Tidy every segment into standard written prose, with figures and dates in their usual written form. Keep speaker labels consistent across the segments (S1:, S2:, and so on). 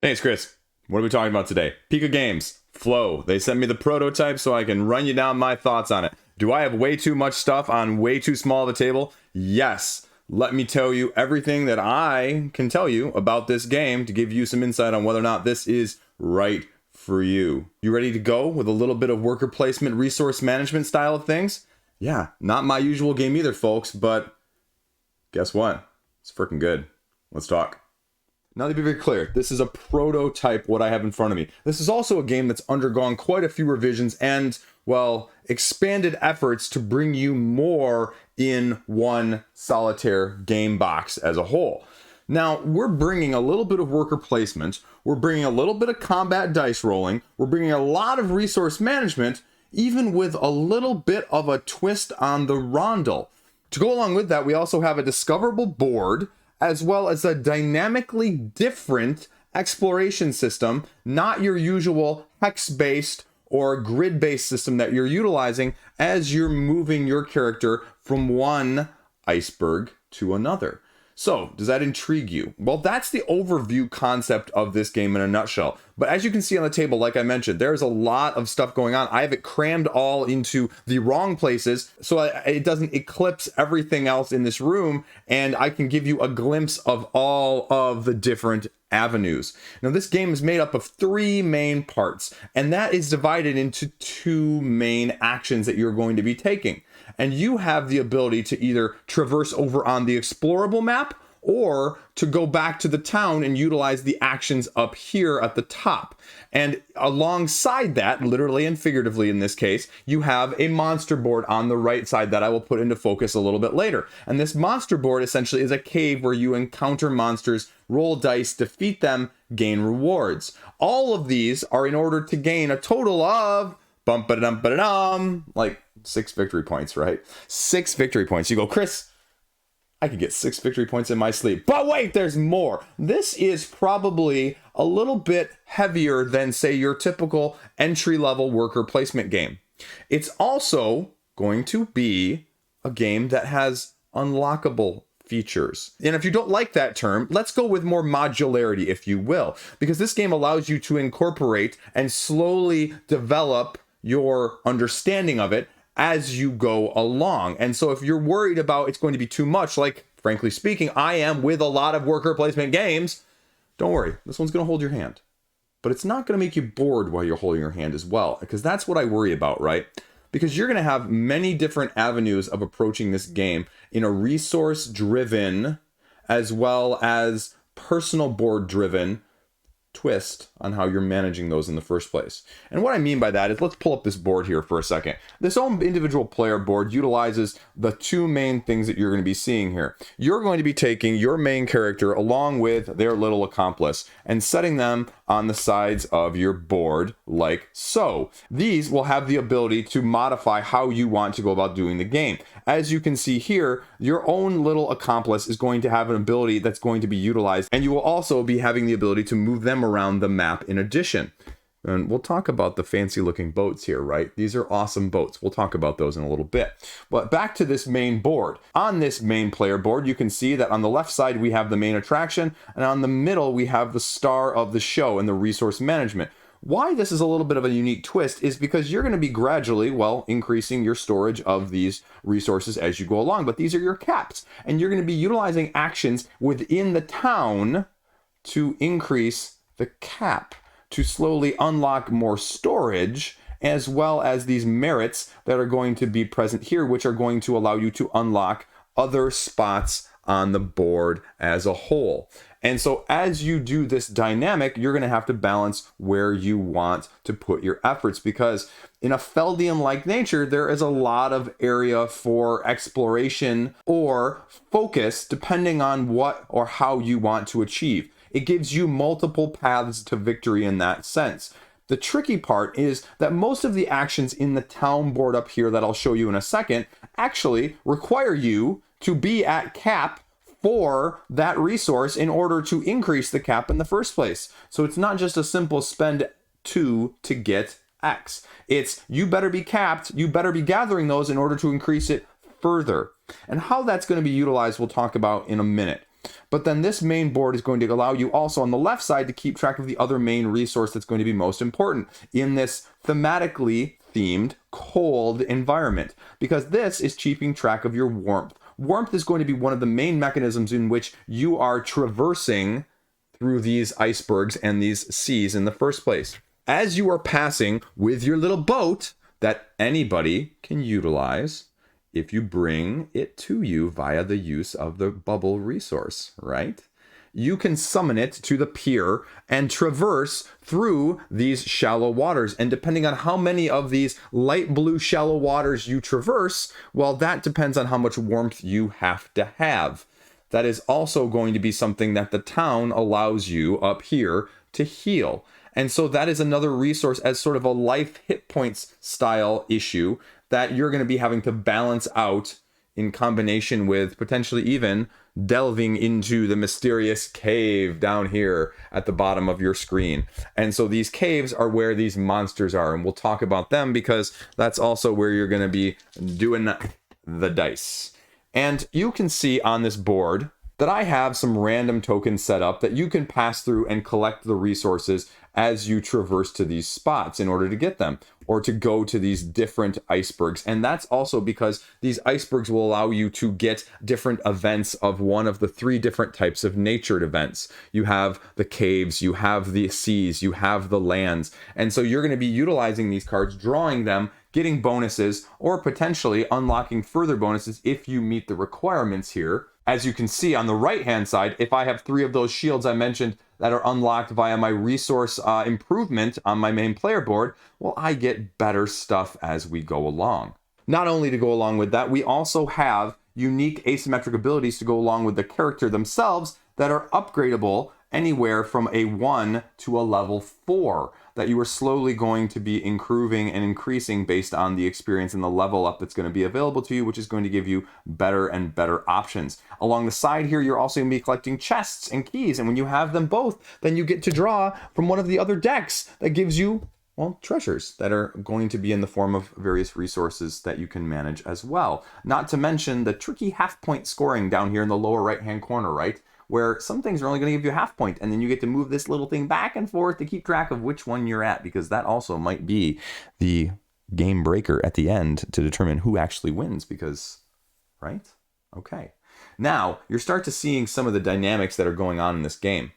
S1: Thanks, Chris. What are we talking about today? PIKA Games, FLOE. They sent me the prototype so I can run you down my thoughts on it. Do I have way too much stuff on way too small of a table? Yes. Let me tell you everything that I can tell you about this game to give you some insight on whether or not this is right for you. You ready to go with a little bit of worker placement, resource management style of things? Yeah, not my usual game either, folks, but guess what? It's freaking good. Let's talk. Now, to be very clear, this is a prototype, what I have in front of me. This is also a game that's undergone quite a few revisions and, well, expanded efforts to bring you more in one solitaire game box as a whole. Now, we're bringing a little bit of worker placement, we're bringing a little bit of combat dice rolling, we're bringing a lot of resource management, even with a little bit of a twist on the rondel. To go along with that, we also have a discoverable board, as well as a dynamically different exploration system, not your usual hex-based or grid-based system that you're utilizing as you're moving your character from one iceberg to another. So, does that intrigue you? Well, that's the overview concept of this game in a nutshell. But as you can see on the table, like I mentioned, there's a lot of stuff going on. I have it crammed all into the wrong places so it doesn't eclipse everything else in this room, and I can give you a glimpse of all of the different avenues. Now, this game is made up of 3 main parts, and that is divided into 2 main actions that you're going to be taking. And you have the ability to either traverse over on the explorable map or to go back to the town and utilize the actions up here at the top. And alongside that, literally and figuratively in this case, you have a monster board on the right side that I will put into focus a little bit later. And this monster board essentially is a cave where you encounter monsters, roll dice, defeat them, gain rewards. All of these are in order to gain a total of like 6 victory points, right? 6 victory points. You go, Chris, I could get 6 victory points in my sleep. But wait, there's more. This is probably a little bit heavier than, say, your typical entry-level worker placement game. It's also going to be a game that has unlockable features. And if you don't like that term, let's go with more modularity, if you will, because this game allows you to incorporate and slowly develop your understanding of it as you go along. And so if you're worried about it's going to be too much, like, frankly speaking, I am with a lot of worker placement games, don't worry, this one's going to hold your hand. But it's not going to make you bored while you're holding your hand as well, because that's what I worry about, right? Because you're going to have many different avenues of approaching this game in a resource-driven as well as personal board-driven twist on how you're managing those in the first place. And what I mean by that is, let's pull up this board here for a second. This own individual player board utilizes the 2 main things that you're going to be seeing here. You're going to be taking your main character along with their little accomplice and setting them on the sides of your board like so. These will have the ability to modify how you want to go about doing the game. As you can see here, your own little accomplice is going to have an ability that's going to be utilized, and you will also be having the ability to move them around the map in addition. And we'll talk about the fancy looking boats here, right? These are awesome boats. We'll talk about those in a little bit. But back to this main board. On this main player board, you can see that on the left side, we have the main attraction, and on the middle, we have the star of the show and the resource management. Why this is a little bit of a unique twist is because you're going to be gradually, well, increasing your storage of these resources as you go along. But these are your caps, and you're going to be utilizing actions within the town to increase the cap, to slowly unlock more storage, as well as these merits that are going to be present here, which are going to allow you to unlock other spots on the board as a whole. And so as you do this dynamic, you're going to have to balance where you want to put your efforts, because in a Feldian-like nature, there is a lot of area for exploration or focus depending on what or how you want to achieve. It gives you multiple paths to victory in that sense. The tricky part is that most of the actions in the town board up here that I'll show you in a second actually require you to be at cap for that resource in order to increase the cap in the first place. So it's not just a simple spend 2 to get X. It's you better be capped, you better be gathering those in order to increase it further. And how that's going to be utilized we'll talk about in a minute. But then this main board is going to allow you also on the left side to keep track of the other main resource that's going to be most important in this thematically themed cold environment, because this is keeping track of your warmth. Warmth is going to be one of the main mechanisms in which you are traversing through these icebergs and these seas in the first place. As you are passing with your little boat that anybody can utilize if you bring it to you via the use of the bubble resource, right? You can summon it to the pier and traverse through these shallow waters. And depending on how many of these light blue shallow waters you traverse, well, that depends on how much warmth you have to have. That is also going to be something that the town allows you up here to heal. And so that is another resource as sort of a life hit points style issue that you're going to be having to balance out in combination with potentially even delving into the mysterious cave down here at the bottom of your screen. And so these caves are where these monsters are, and we'll talk about them because that's also where you're going to be doing the dice. And you can see on this board that I have some random tokens set up that you can pass through and collect the resources as you traverse to these spots in order to get them, or to go to these different icebergs. And that's also because these icebergs will allow you to get different events of one of the 3 different types of natured events. You have the caves, you have the seas, you have the lands. And so you're going to be utilizing these cards, drawing them, getting bonuses, or potentially unlocking further bonuses if you meet the requirements here. As you can see on the right-hand side, if I have 3 of those shields I mentioned that are unlocked via my resource improvement on my main player board, well, I get better stuff as we go along. Not only to go along with that, we also have unique asymmetric abilities to go along with the character themselves that are upgradable anywhere from a 1 to a level 4 that you are slowly going to be improving and increasing based on the experience and the level up that's going to be available to you, which is going to give you better and better options. Along the side here, you're also going to be collecting chests and keys, and when you have them both, then you get to draw from one of the other decks that gives you, well, treasures that are going to be in the form of various resources that you can manage as well. Not to mention the tricky half point scoring down here in the lower right hand corner, right? Where some things are only going to give you a half point, and then you get to move this little thing back and forth to keep track of which one you're at, because that also might be the game breaker at the end to determine who actually wins, because, right? Okay. Now, you start to seeing some of the dynamics that are going on in this game.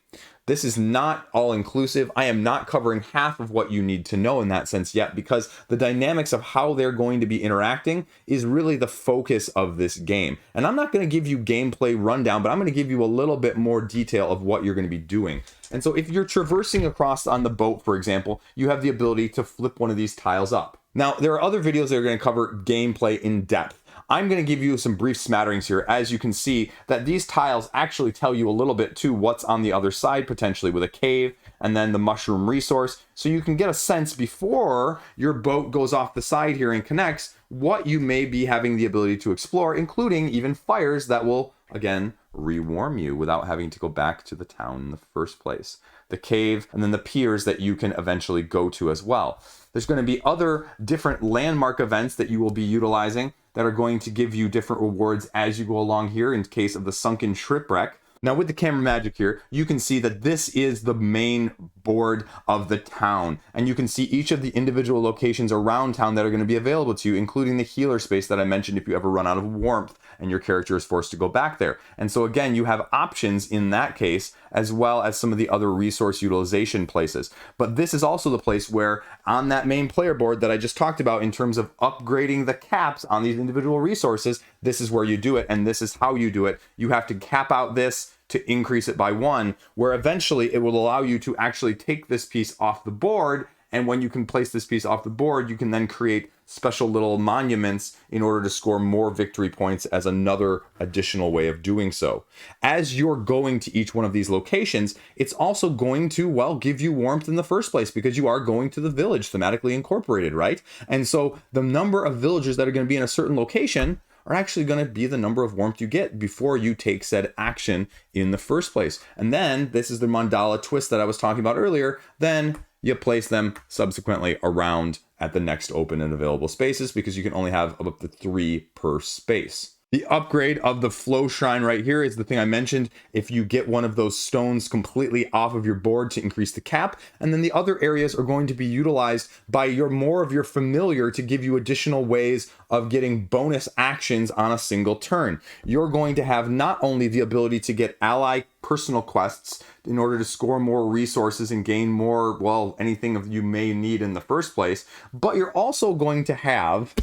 S1: This is not all inclusive. I am not covering half of what you need to know in that sense yet, because the dynamics of how they're going to be interacting is really the focus of this game. And I'm not going to give you gameplay rundown, but I'm going to give you a little bit more detail of what you're going to be doing. And so if you're traversing across on the boat, for example, you have the ability to flip one of these tiles up. Now, there are other videos that are going to cover gameplay in depth. I'm going to give you some brief smatterings here, as you can see that these tiles actually tell you a little bit too what's on the other side, potentially with a cave and then the mushroom resource. So you can get a sense before your boat goes off the side here and connects what you may be having the ability to explore, including even fires that will, again, rewarm you without having to go back to the town in the first place. The cave, and then the piers that you can eventually go to as well. There's going to be other different landmark events that you will be utilizing that are going to give you different rewards as you go along here in case of the sunken shipwreck. Now with the camera magic here, you can see that this is the main board of the town, and you can see each of the individual locations around town that are going to be available to you, including the healer space that I mentioned if you ever run out of warmth and your character is forced to go back there. And so again, you have options in that case, as well as some of the other resource utilization places. But this is also the place where on that main player board that I just talked about in terms of upgrading the caps on these individual resources, this is where you do it, and this is how you do it. You have to cap out this to increase it by 1, where eventually it will allow you to actually take this piece off the board. And when you can place this piece off the board, you can then create special little monuments in order to score more victory points as another additional way of doing so. As you're going to each one of these locations, it's also going to, well, give you warmth in the first place because you are going to the village thematically incorporated, right? And so the number of villagers that are going to be in a certain location are actually going to be the number of warmth you get before you take said action in the first place. And then this is the mandala twist that I was talking about earlier. Then you place them subsequently around at the next open and available spaces because you can only have up to 3 per space. The upgrade of the FLOE shrine right here is the thing I mentioned. If you get one of those stones completely off of your board to increase the cap, and then the other areas are going to be utilized by more of your familiar to give you additional ways of getting bonus actions on a single turn. You're going to have not only the ability to get ally personal quests in order to score more resources and gain more, well, anything you may need in the first place, but you're also going to have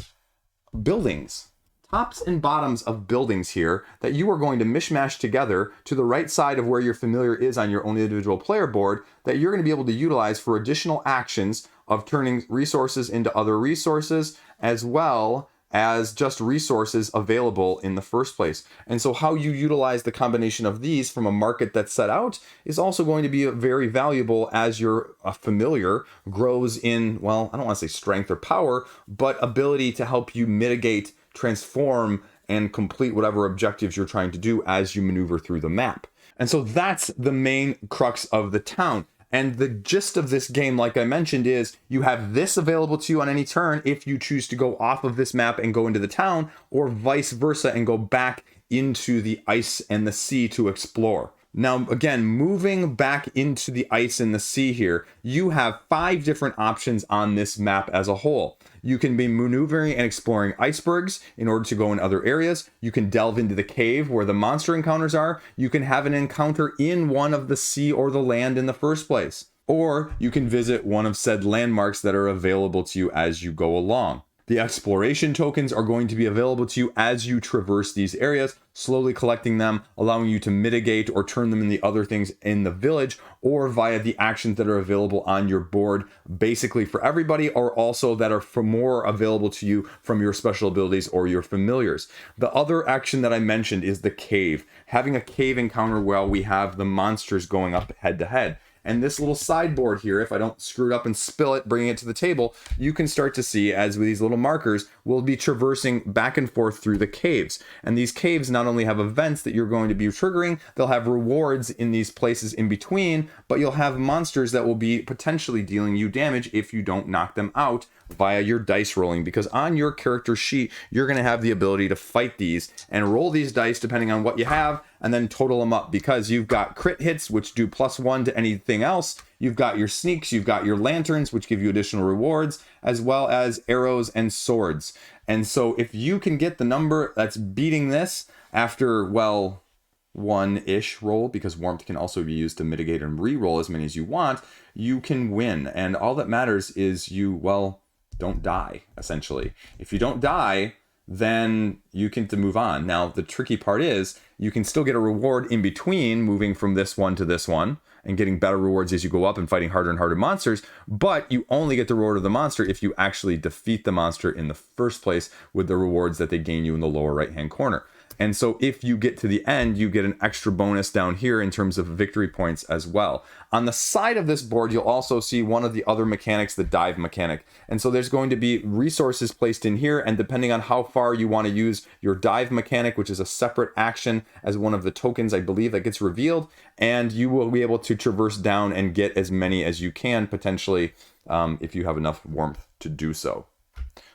S1: buildings. Tops and bottoms of buildings here that you are going to mishmash together to the right side of where your familiar is on your own individual player board that you're going to be able to utilize for additional actions of turning resources into other resources, as well as just resources available in the first place. And so how you utilize the combination of these from a market that's set out is also going to be very valuable as your familiar grows in, well, I don't want to say strength or power, but ability to help you mitigate, transform, and complete whatever objectives you're trying to do as you maneuver through the map. And so that's the main crux of the town. And the gist of this game, like I mentioned, is you have this available to you on any turn if you choose to go off of this map and go into the town, or vice versa and go back into the ice and the sea to explore. Now, again, moving back into the ice and the sea here, you have 5 different options on this map as a whole. You can be maneuvering and exploring icebergs in order to go in other areas. You can delve into the cave where the monster encounters are. You can have an encounter in one of the sea or the land in the first place. Or you can visit one of said landmarks that are available to you as you go along. The exploration tokens are going to be available to you as you traverse these areas, slowly collecting them, allowing you to mitigate or turn them into other things in the village, or via the actions that are available on your board, basically for everybody, or also that are for more available to you from your special abilities or your familiars. The other action that I mentioned is the cave. Having a cave encounter while we have the monsters going up head to head. And this little sideboard here, if I don't screw it up and spill it, bringing it to the table, you can start to see as with these little markers, we'll be traversing back and forth through the caves. And these caves not only have events that you're going to be triggering, they'll have rewards in these places in between, but you'll have monsters that will be potentially dealing you damage if you don't knock them out via your dice rolling, because on your character sheet, you're going to have the ability to fight these and roll these dice depending on what you have, and then total them up, because you've got crit hits, which do +1 to anything else. You've got your sneaks, you've got your lanterns, which give you additional rewards, as well as arrows and swords. And so if you can get the number that's beating this after, well, 1-ish roll, because warmth can also be used to mitigate and re-roll as many as you want, you can win. And all that matters is you, well, don't die, essentially. If you don't die, then you can move on. Now, the tricky part is you can still get a reward in between moving from this one to this one and getting better rewards as you go up and fighting harder and harder monsters, but you only get the reward of the monster if you actually defeat the monster in the first place with the rewards that they gain you in the lower right-hand corner. And so if you get to the end, you get an extra bonus down here in terms of victory points as well. On the side of this board, you'll also see one of the other mechanics, the dive mechanic. And so there's going to be resources placed in here, and depending on how far you want to use your dive mechanic, which is a separate action as one of the tokens, I believe, that gets revealed, and you will be able to traverse down and get as many as you can, potentially, if you have enough warmth to do so.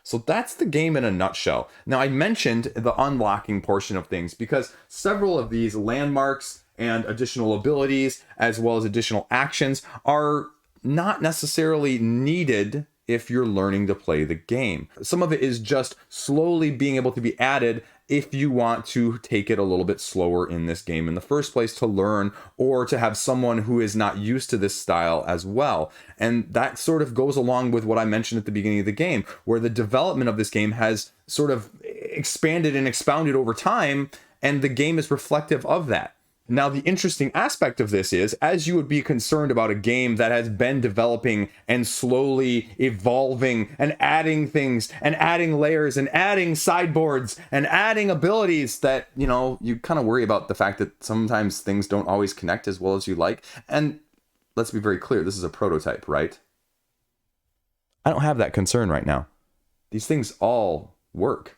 S1: So that's the game in a nutshell. Now, I mentioned the unlocking portion of things because several of these landmarks and additional abilities, as well as additional actions, are not necessarily needed if you're learning to play the game. Some of it is just slowly being able to be added if you want to take it a little bit slower in this game in the first place to learn, or to have someone who is not used to this style as well. And that sort of goes along with what I mentioned at the beginning of the game, where the development of this game has sort of expanded and expounded over time, and the game is reflective of that. Now, the interesting aspect of this is, as you would be concerned about a game that has been developing and slowly evolving and adding things and adding layers and adding sideboards and adding abilities that, you know, you kind of worry about the fact that sometimes things don't always connect as well as you like. And let's be very clear, this is a prototype, right? I don't have that concern right now. These things all work.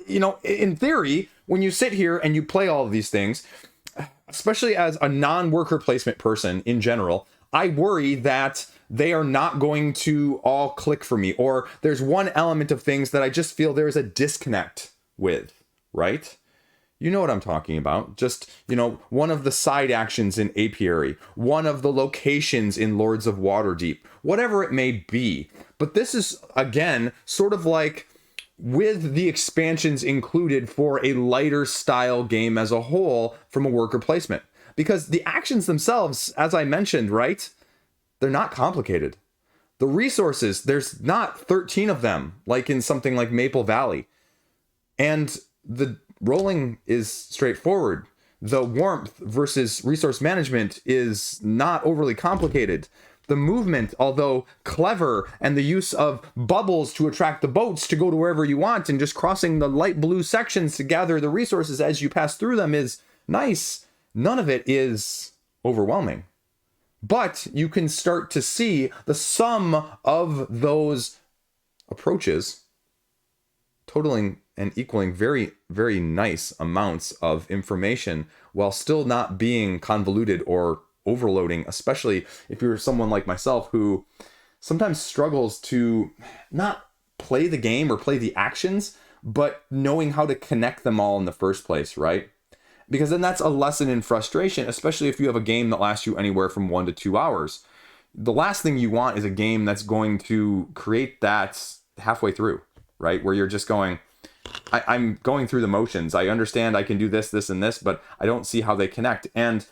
S1: You know, in theory, when you sit here and you play all of these things, especially as a non-worker placement person in general, I worry that they are not going to all click for me, or there's one element of things that I just feel there's a disconnect with, right? You know what I'm talking about. Just, one of the side actions in Apiary, one of the locations in Lords of Waterdeep, whatever it may be. But this is, again, sort of like with the expansions included for a lighter style game as a whole from a worker placement. Because the actions themselves, as I mentioned, right? They're not complicated. The resources, there's not 13 of them, like in something like Maple Valley. And the rolling is straightforward. The warmth versus resource management is not overly complicated. The movement, although clever, and the use of bubbles to attract the boats to go to wherever you want, and just crossing the light blue sections to gather the resources as you pass through them is nice. None of it is overwhelming. But you can start to see the sum of those approaches totaling and equaling very, very nice amounts of information while still not being convoluted or overloading, especially if you're someone like myself who sometimes struggles to not play the game or play the actions, but knowing how to connect them all in the first place, right? Because then that's a lesson in frustration, especially if you have a game that lasts you anywhere from 1 to 2 hours. The last thing you want is a game that's going to create that halfway through, right? Where you're just going, I'm going through the motions. I understand I can do this, this, and this, but I don't see how they connect. And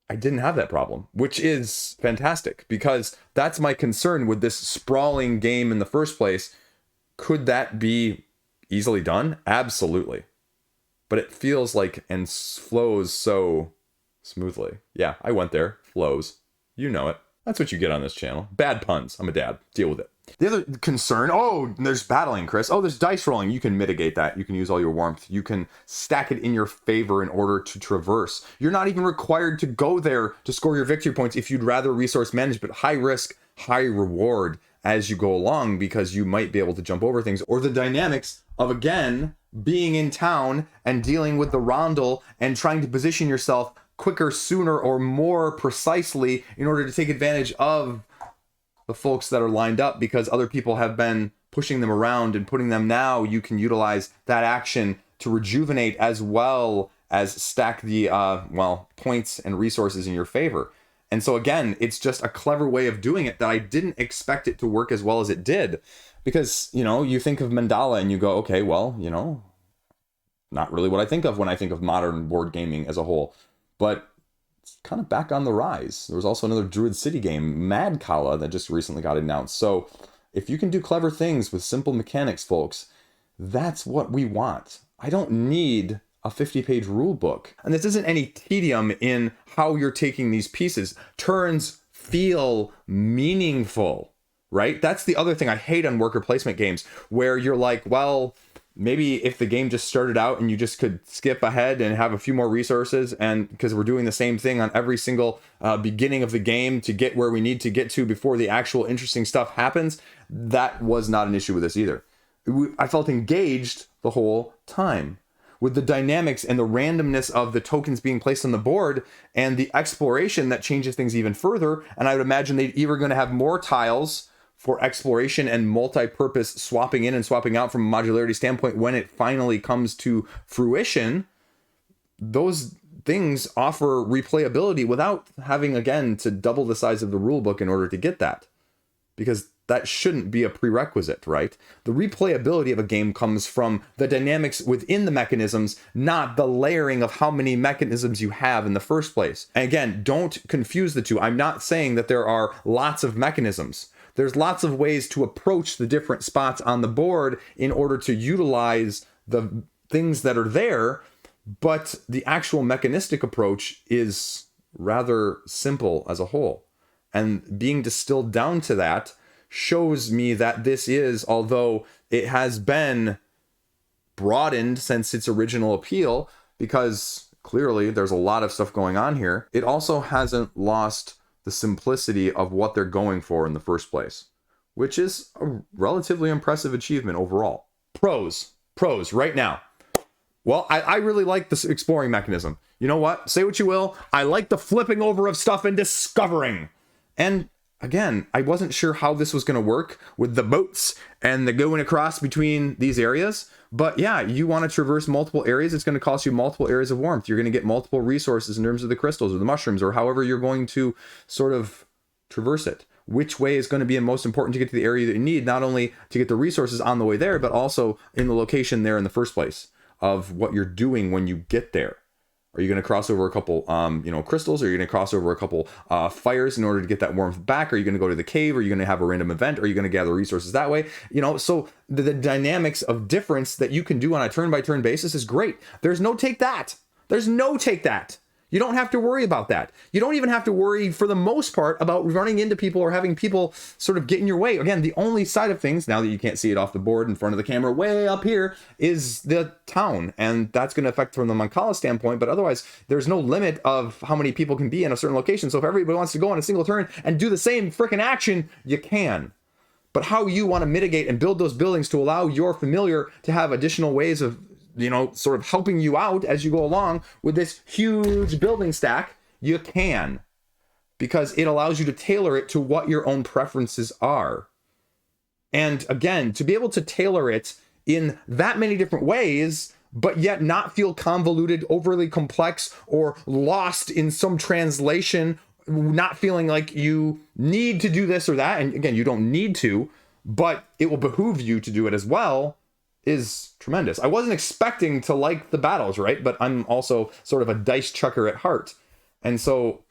S1: I didn't have that problem, which is fantastic, because that's my concern with this sprawling game in the first place. Could that be easily done? Absolutely. But it feels like and flows so smoothly. Yeah, I went there. Flows. You know it. That's what you get on this channel. Bad puns. I'm a dad. Deal with it. The other concern, there's battling, Chris. There's dice rolling. You can mitigate that. You can use all your warmth. You can stack it in your favor in order to traverse. You're not even required to go there to score your victory points if you'd rather resource manage, but high risk, high reward as you go along, because you might be able to jump over things. Or the dynamics of, again, being in town and dealing with the rondel and trying to position yourself quicker, sooner, or more precisely in order to take advantage of the folks that are lined up, because other people have been pushing them around and putting them. Now you can utilize that action to rejuvenate as well as stack the points and resources in your favor. And so again, it's just a clever way of doing it that I didn't expect it to work as well as it did. Because, you think of Mandala and you go, okay, well, not really what I think of when I think of modern board gaming as a whole. But it's kind of back on the rise. There was also another Druid City game, Mad Kala, that just recently got announced. So if you can do clever things with simple mechanics, folks, that's what we want. I don't need a 50-page rule book. And this isn't any tedium in how you're taking these pieces. Turns feel meaningful, right? That's the other thing I hate on worker placement games, where you're like, well, maybe if the game just started out and you just could skip ahead and have a few more resources, and because we're doing the same thing on every single beginning of the game to get where we need to get to before the actual interesting stuff happens, that was not an issue with this either. I felt engaged the whole time with the dynamics and the randomness of the tokens being placed on the board and the exploration that changes things even further. And I would imagine they're either going to have more tiles for exploration and multi-purpose swapping in and swapping out from a modularity standpoint when it finally comes to fruition. Those things offer replayability without having, again, to double the size of the rulebook in order to get that. Because that shouldn't be a prerequisite, right? The replayability of a game comes from the dynamics within the mechanisms, not the layering of how many mechanisms you have in the first place. And again, don't confuse the two. I'm not saying that there are lots of mechanisms. There's lots of ways to approach the different spots on the board in order to utilize the things that are there, but the actual mechanistic approach is rather simple as a whole. And being distilled down to that shows me that this is, although it has been broadened since its original appeal, because clearly there's a lot of stuff going on here, it also hasn't lost the simplicity of what they're going for in the first place, which is a relatively impressive achievement overall. Pros right now. Well, I really like this exploring mechanism. You know what? Say what you will. I like the flipping over of stuff and discovering. And again, I wasn't sure how this was going to work with the boats and the going across between these areas, But yeah, you want to traverse multiple areas. It's going to cost you multiple areas of warmth. You're going to get multiple resources in terms of the crystals or the mushrooms or however you're going to sort of traverse it. Which way is going to be most important to get to the area that you need, not only to get the resources on the way there, but also in the location there in the first place of what you're doing when you get there. Are you going to cross over a couple, crystals? Or are you going to cross over a couple fires in order to get that warmth back? Are you going to go to the cave? Are you going to have a random event? Are you going to gather resources that way? So the dynamics of difference that you can do on a turn-by-turn basis is great. There's no take that. There's no take that. You don't have to worry about that. You don't even have to worry, for the most part, about running into people or having people sort of get in your way. Again, the only side of things, now that you can't see it off the board in front of the camera, way up here, is the town. And that's going to affect from the Mancala standpoint. But otherwise, there's no limit of how many people can be in a certain location. So if everybody wants to go on a single turn and do the same freaking action, you can. But how you want to mitigate and build those buildings to allow your familiar to have additional ways of sort of helping you out as you go along with this huge building stack, you can. Because it allows you to tailor it to what your own preferences are. And again, to be able to tailor it in that many different ways, but yet not feel convoluted, overly complex, or lost in some translation, not feeling like you need to do this or that. And again, you don't need to, but it will behoove you to do it as well, is tremendous. I wasn't expecting to like the battles, right? But I'm also sort of a dice chucker at heart. And so,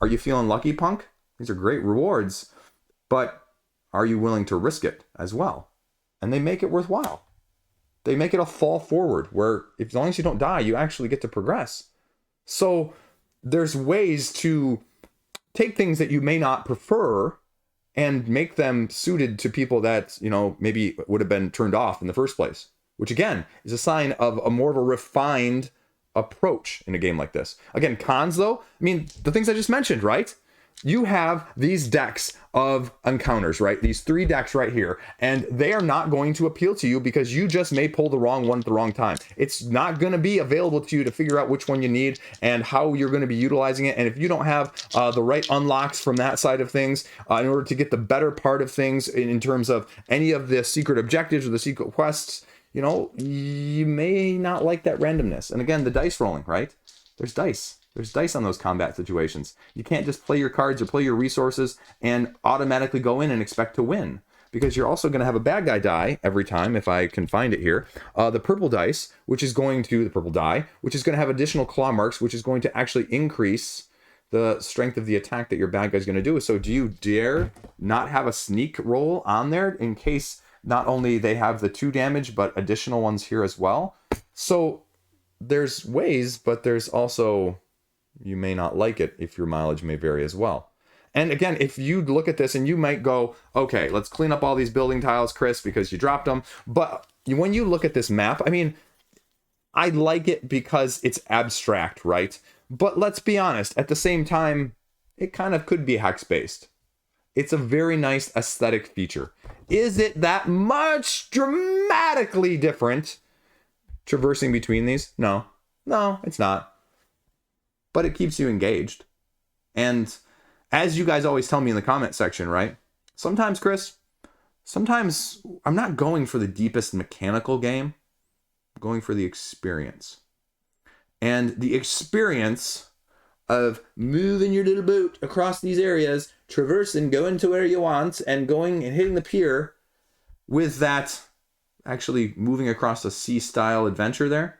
S1: are you feeling lucky, punk? These are great rewards, but are you willing to risk it as well? And they make it worthwhile. They make it a fall forward where, as long as you don't die, you actually get to progress. So there's ways to take things that you may not prefer and make them suited to people that, maybe would have been turned off in the first place, which again is a sign of a more of a refined approach in a game like this. Again, cons though, the things I just mentioned, right? You have these decks of encounters, right? These 3 decks right here, and they are not going to appeal to you because you just may pull the wrong one at the wrong time. It's not going to be available to you to figure out which one you need and how you're going to be utilizing it. And if you don't have the right unlocks from that side of things, in order to get the better part of things in terms of any of the secret objectives or the secret quests, you may not like that randomness. And again, the dice rolling, right? There's dice. There's dice on those combat situations. You can't just play your cards or play your resources and automatically go in and expect to win, because you're also going to have a bad guy die every time, if I can find it here. The purple dice, the purple die, which is going to have additional claw marks, which is going to actually increase the strength of the attack that your bad guy's going to do. So do you dare not have a sneak roll on there in case not only they have the 2 damage, but additional ones here as well? So there's ways, but there's also, you may not like it if your mileage may vary as well. And again, if you look at this and you might go, okay, let's clean up all these building tiles, Chris, because you dropped them. But when you look at this map, I like it because it's abstract, right? But let's be honest, at the same time, it kind of could be hex-based. It's a very nice aesthetic feature. Is it that much dramatically different traversing between these? No, it's not. But it keeps you engaged. And as you guys always tell me in the comment section, right? Sometimes, Chris, I'm not going for the deepest mechanical game. I'm going for the experience. And the experience of moving your little boat across these areas, traversing, going to where you want, and going and hitting the pier with that actually moving across a sea-style adventure there,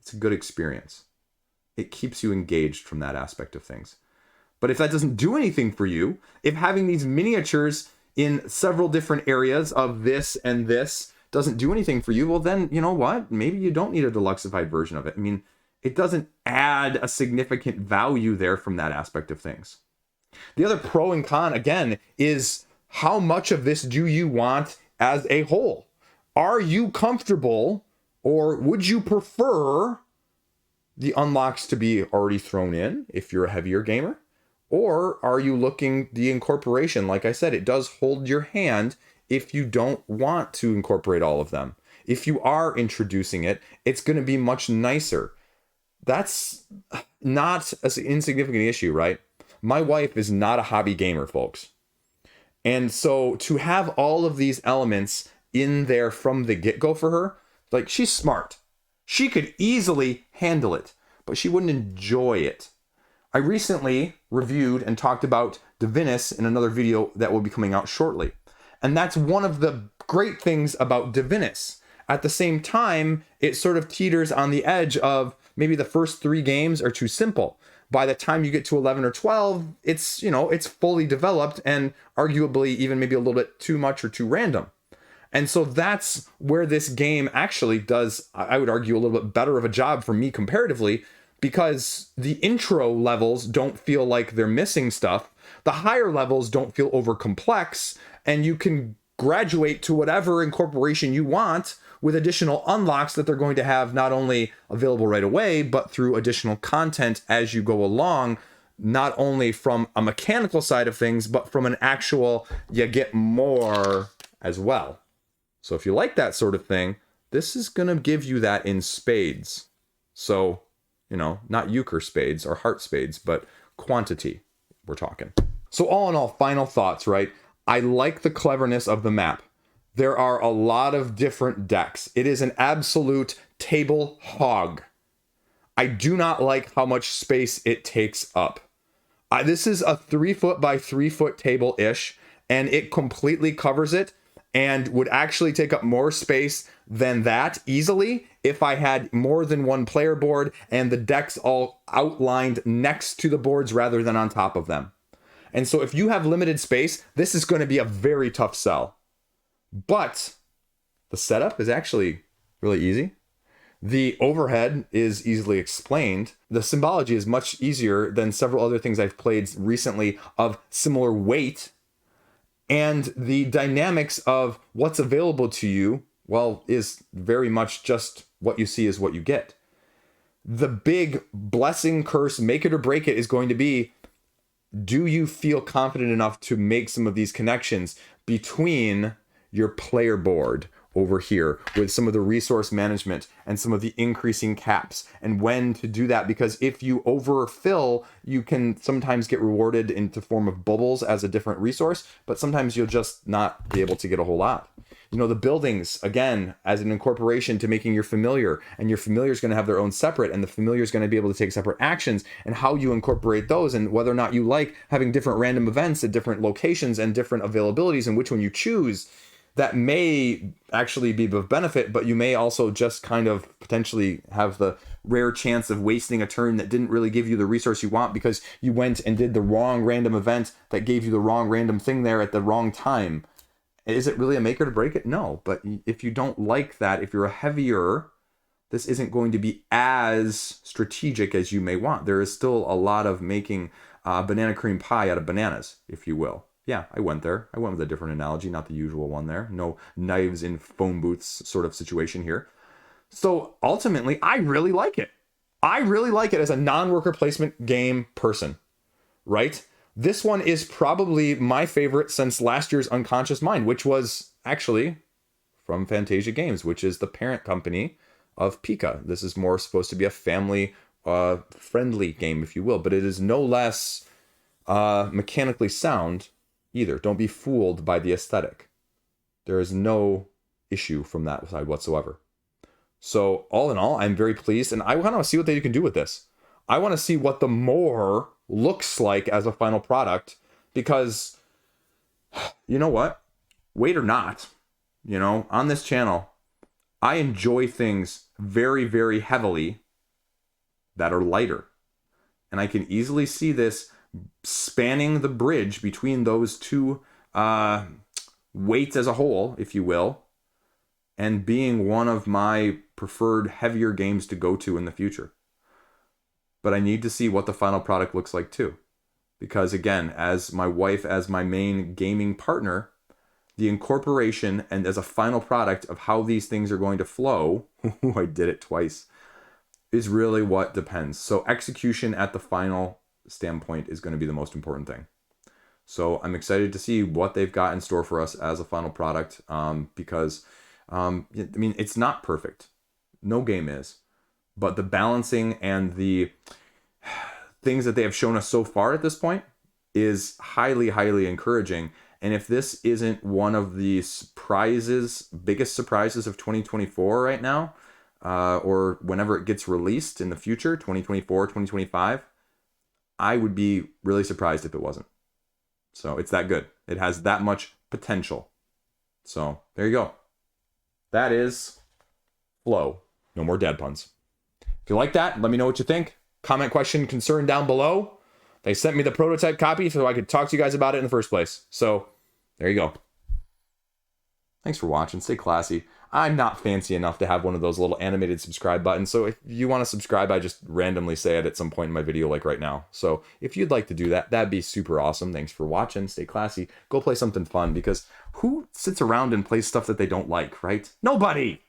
S1: it's a good experience. It keeps you engaged from that aspect of things. But if that doesn't do anything for you, if having these miniatures in several different areas of this and this doesn't do anything for you, well then, you know what? Maybe you don't need a deluxified version of it. It doesn't add a significant value there from that aspect of things. The other pro and con, again, is how much of this do you want as a whole? Are you comfortable, or would you prefer the unlocks to be already thrown in if you're a heavier gamer? Or are you looking the incorporation? Like I said, it does hold your hand if you don't want to incorporate all of them. If you are introducing it, it's going to be much nicer. That's not an insignificant issue, right? My wife is not a hobby gamer, folks. And so to have all of these elements in there from the get-go for her Like, she's smart. She could easily handle it, but she wouldn't enjoy it. I recently reviewed and talked about Divinus in another video that will be coming out shortly. And that's one of the great things about Divinus. At the same time, it sort of teeters on the edge of maybe the first 3 games are too simple. By the time you get to 11 or 12, it's, you know, it's fully developed and arguably even maybe a little bit too much or too random. And so that's where this game actually does, I would argue, a little bit better of a job for me comparatively, because the intro levels don't feel like they're missing stuff. The higher levels don't feel over complex, and you can graduate to whatever incorporation you want with additional unlocks that they're going to have not only available right away, but through additional content as you go along, not only from a mechanical side of things, but from an actual, you get more as well. So if you like that sort of thing, this is going to give you that in spades. So, you know, not euchre spades or heart spades, but quantity we're talking. So all in all, final thoughts, right? I like the cleverness of the map. There are a lot of different decks. It is an absolute table hog. I do not like how much space it takes up. This is a 3 foot by 3 foot table-ish, and it completely covers it and would actually take up more space than that easily if I had more than one player board and the decks all outlined next to the boards rather than on top of them. And so if you have limited space, this is going to be a very tough sell. But the setup is actually really easy. The overhead is easily explained. The symbology is much easier than several other things I've played recently of similar weight. And the dynamics of what's available to you, well, is very much just what you see is what you get. The big blessing, curse, make it or break it is going to be, do you feel confident enough to make some of these connections between your player board over here with some of the resource management and some of the increasing caps and when to do that? Because if you overfill, you can sometimes get rewarded into form of bubbles as a different resource, but sometimes you'll just not be able to get a whole lot. You know, the buildings, again, as an incorporation to making your familiar, and your familiar is going to have their own separate, and the familiar is going to be able to take separate actions, and how you incorporate those, and whether or not you like having different random events at different locations and different availabilities, and which one you choose, that may actually be of benefit, but you may also just kind of potentially have the rare chance of wasting a turn that didn't really give you the resource you want because you went and did the wrong random event that gave you the wrong random thing there at the wrong time. Is it really a make or to break it? No, but if you don't like that, if you're a heavier, this isn't going to be as strategic as you may want. There is still a lot of making banana cream pie out of bananas, if you will. Yeah, I went there. I went with a different analogy, not the usual one there. No knives in phone booths sort of situation here. So ultimately, I really like it. I really like it as a non-worker placement game person, right? This one is probably my favorite since last year's Unconscious Mind, which was actually from Fantasia Games, which is the parent company of PIKA. This is more supposed to be a family friendly game, if you will, but it is no less mechanically sound either. Don't be fooled by the aesthetic. There is no issue from that side whatsoever. So all in all, I'm very pleased, and I want to see what they can do with this. I want to see what the more looks like as a final product, because you know what? Wait or not, you know, on this channel, I enjoy things very, very heavily that are lighter. And I can easily see this spanning the bridge between those two weights as a whole, if you will, and being one of my preferred heavier games to go to in the future. But I need to see what the final product looks like too. Because again, as my wife, as my main gaming partner, the incorporation and as a final product of how these things are going to flow, I did it twice, is really what depends. So execution at the final standpoint is going to be the most important thing. So I'm excited to see what they've got in store for us as a final product, because I mean, it's not perfect. No game is. But the balancing and the things that they have shown us so far at this point, is highly, highly encouraging. And if this isn't one of the biggest surprises of 2024 right now, or whenever it gets released in the future, 2024, 2025, I would be really surprised if it wasn't. So it's that good. It has that much potential. So there you go. That is FLOE. No more dad puns. If you like that, let me know what you think. Comment, question, concern down below. They sent me the prototype copy so I could talk to you guys about it in the first place. So there you go. Thanks for watching. Stay classy. I'm not fancy enough to have one of those little animated subscribe buttons. So if you want to subscribe, I just randomly say it at some point in my video like right now. So if you'd like to do that, that'd be super awesome. Thanks for watching. Stay classy. Go play something fun, because who sits around and plays stuff that they don't like, right? Nobody!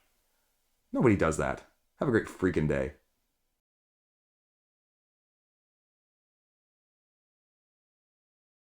S1: Nobody does that. Have a great freaking day.